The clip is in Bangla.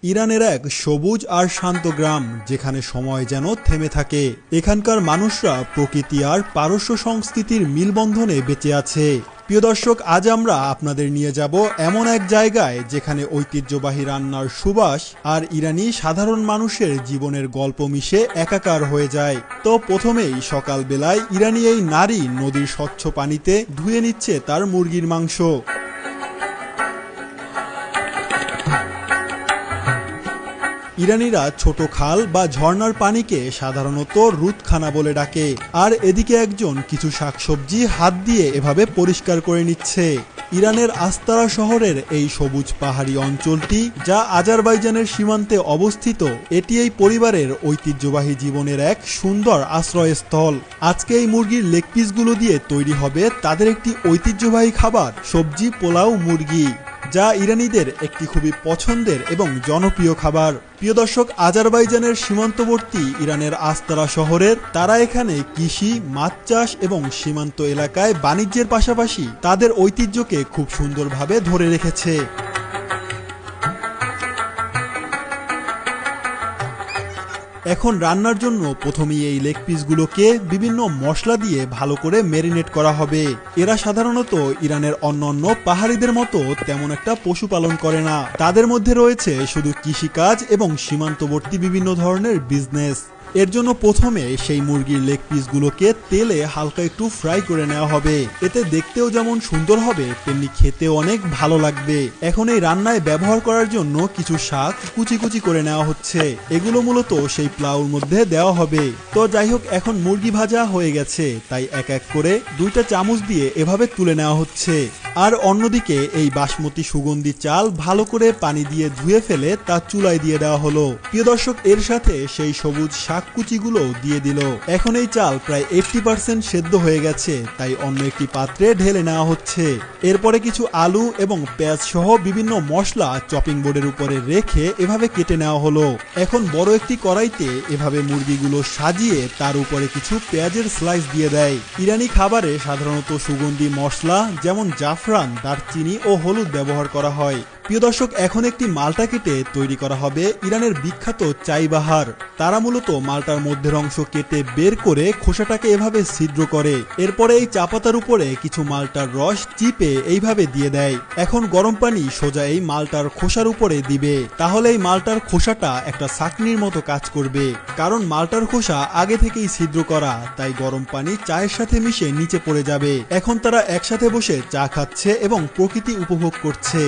ইরানের এক সবুজ আর শান্ত গ্রাম, যেখানে সময় যেন থেমে থাকে। এখানকার মানুষরা প্রকৃতি আর পারস্য সংস্কৃতির মিলবন্ধনে বেঁচে আছে। প্রিয় দর্শক, আজ আমরা আপনাদের নিয়ে যাব এমন এক জায়গায় যেখানে ঐতিহ্যবাহী রান্নার সুবাস আর ইরানি সাধারণ মানুষের জীবনের গল্প মিশে একাকার হয়ে যায়। তো প্রথমেই সকালবেলায় ইরানি এই নারী নদীর স্বচ্ছ পানিতে ধুয়ে নিচ্ছে তার মুরগির মাংস। ইরানিরা ছোট খাল বা ঝর্ণার পানিকে সাধারণত রুতখানা বলে ডাকে, আর এদিকে একজন কিছু শাকসবজি হাত দিয়ে এভাবে পরিষ্কার করে নিচ্ছে। ইরানের আস্তারা শহরের এই সবুজ পাহাড়ি অঞ্চলটি, যা আজারবাইজানের সীমান্তে অবস্থিত, এটি এই পরিবারের ঐতিহ্যবাহী জীবনের এক সুন্দর আশ্রয়স্থল। আজকে এই মুরগির লেগ পিসগুলো দিয়ে তৈরি হবে তাদের একটি ঐতিহ্যবাহী খাবার, সবজি পোলাও মুরগি, যা ইরানিদের একটি খুবই পছন্দের এবং জনপ্রিয় খাবার। প্রিয় দর্শক, আজারবাইজানের সীমান্তবর্তী ইরানের আস্তারা শহরের তারা এখানে কৃষি, মাছ চাষ এবং সীমান্ত এলাকায় বাণিজ্যের পাশাপাশি তাদের ঐতিহ্যকে খুব সুন্দরভাবে ধরে রেখেছে। এখন রান্নার জন্য প্রথমেই এই লেগ পিসগুলোকে বিভিন্ন মশলা দিয়ে ভালো করে ম্যারিনেট করা হবে। এরা সাধারণত ইরানের অন্যান্য পাহাড়িদের মতো তেমন একটা পশুপালন করে না। তাদের মধ্যে রয়েছে শুধু কৃষিকাজ এবং সীমান্তবর্তী বিভিন্ন ধরনের বিজনেস। এর জন্য প্রথমে সেই মুরগির লেগ পিসগুলোকে তেলে হালকা একটু ফ্রাই করে নেওয়া হবে। এতে দেখতেও যেমন সুন্দর হবে, তেমনি খেতেও অনেক ভালো লাগবে। এখন এই রান্নায় ব্যবহার করার জন্য কিছু শাক কুচি কুচি করে নেওয়া হচ্ছে। এগুলো মূলত সেই প্লাউর মধ্যে দেওয়া হবে। তো যাই হোক, এখন মুরগি ভাজা হয়ে গেছে, তাই এক এক করে 2টা চামচ দিয়ে এভাবে তুলে নেওয়া হচ্ছে। আর অন্যদিকে এই বাসমতি সুগন্ধি চাল ভালো করে পানি দিয়ে ধুয়ে ফেলে তা চুলায় দিয়ে দেওয়া হলো। প্রিয় দর্শক, এর সাথে সেই সবুজ শাক কুচিগুলো দিয়ে দিল। এখন এই চাল প্রায় 80% সেদ্ধ হয়ে গেছে, তাই অন্য একটি পাত্রে ঢেলে নেওয়া হচ্ছে। এরপরে কিছু আলু এবং পেঁয়াজ সহ বিভিন্ন মশলা চপিং বোর্ডের উপরে রেখে এভাবে কেটে নেওয়া হলো। এখন বড় একটি কড়াইতে এভাবে মুরগিগুলো সাজিয়ে তার উপরে কিছু পেঁয়াজের স্লাইস দিয়ে দেয়। ইরানি খাবারে সাধারণত সুগন্ধি মশলা যেমন জাফরান, দারচিনি ও হলুদ ব্যবহার করা হয়। প্রিয় দর্শক, এখন একটি মালটা কেটে তৈরি করা হবে ইরানের বিখ্যাত চাই বাহার। তারা মূলত মালটার মধ্যের অংশ কেটে বের করে খোসাটাকে এভাবে ছিদ্র করে। এরপরে এই চা পাতার উপরে কিছু মালটার রস চিপে এইভাবে দিয়ে দেয়। এখন গরম পানি সোজা এই মালটার খোসার উপরে দিবে, তাহলে এই মালটার খোসাটা একটা ছাঁকনির মতো কাজ করবে। কারণ মালটার খোসা আগে থেকেই ছিদ্র করা, তাই গরম পানি চায়ের সাথে মিশে নিচে পড়ে যাবে। এখন তারা একসাথে বসে চা খাচ্ছে এবং প্রকৃতি উপভোগ করছে।